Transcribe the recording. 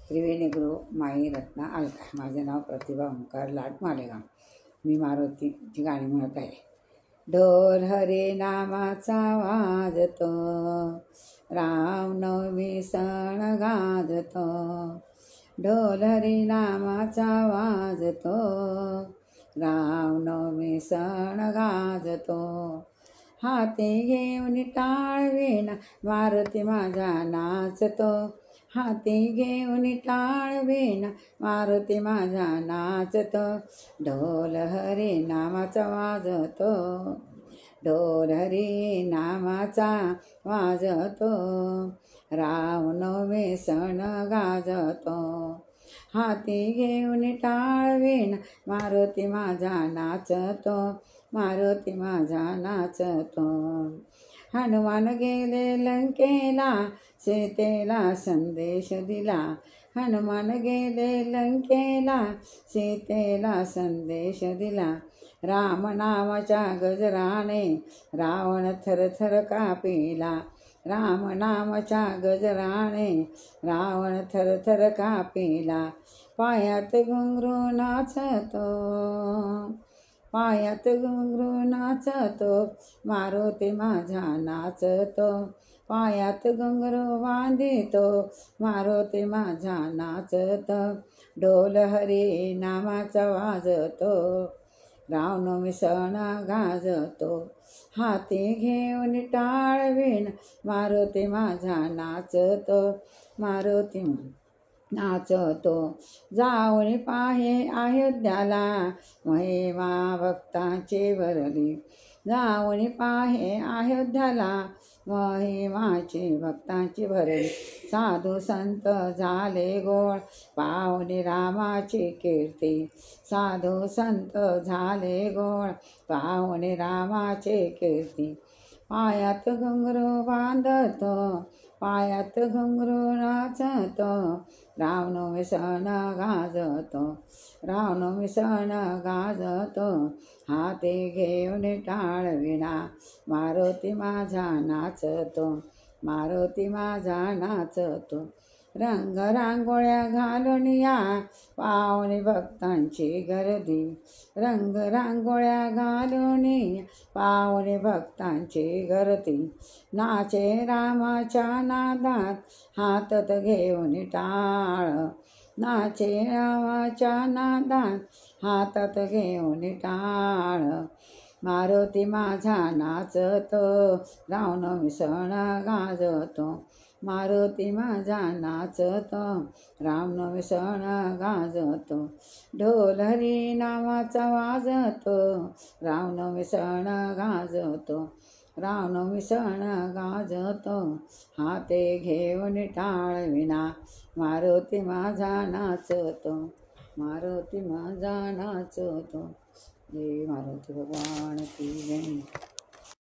त्रिवेणी गुरु माई रत्ना अलका. माझे नाव प्रतिभा ओंकार लाट मालेगाव. मी मारुतीची गाणी म्हणत आहे. ढोल हरी नामाचा वाजतो, रामनवमी सण गाजतो. ढोल हरी नामाचा वाजतो, रामनवमी सण गाजतो. हाती घेऊन टाळवीणा मारुती माझा नाचतो. हाती घेऊन टाळवीणा मारुती माझा नाचतो. ढोल हरी नामाचा वाजतो, ढोल हरी नामाचा वाजतो. रामनवमी सण गाजतो. हाती घेऊन टाळवीणा मारुती माझा नाचतो, मारुती माझा नाचतो. हनुमान गेले लंकेला, सीतेला संदेश दिला. हनुमान गेले लंकेला, सीतेला संदेश दिला. राम नामाच्या गजराने रावण थरथर कापिला. राम नामाच्या गजराने रावण थरथर कापिला. पायात घुंगरू नाचतो, पायात घुंगरू नाचतो. मारुती माझा नाचतो. पायात घुंगरू बांधितो, मारुती माझा नाचतो. ढोल हरी नामाचा वाजतो, रामनवमी सण गाजतो. हाती घेऊन टाळवीण मारुती माझा नाचतो, मारुती नाचतो. जाऊन पाहे अयोध्याला, महिमा भक्तांची भरली. जाऊन पाहे अयोध्याला, महिमाची भक्तांची भरली. साधू संत झाले गोळ, पाहुणे रामाची कीर्ती. साधू संत झाले गोळ, पाहुणे रामाची कीर्ती. पायात घुंगरू बांधतो, पायात घुंगरू नाचतो. रामनवमी सण गाजतो, रामनवमी सण गाजतो. हाती घेऊन टाळविणा मारुती माझा नाचतो, मारुती माझा नाचतो. रंग रांगोळ्या घालून या, पाहुणे भक्तांची गर्दी. रंग रांगोळ्या घालून पाहुणे भक्तांची गर्दी. नाचे रामाच्या नादात, हातात घेऊन टाळ. नाचे रामाच्या नादात, हातात घेऊन टाळ. मारुती माझा नाचतो, रामनवमी सण गाजतो. मारुती माझा नाचतो, रामनवमी सण गाजतो. ढोल हरी नामाचा वाजतो, रामनवमी सण गाजतो. रामनवमी सण गाजतो. हाते घेऊन टाळविणा मारुती माझा नाचतो, मारुती माझा नाचतो. जय मारुती भगवान की जय.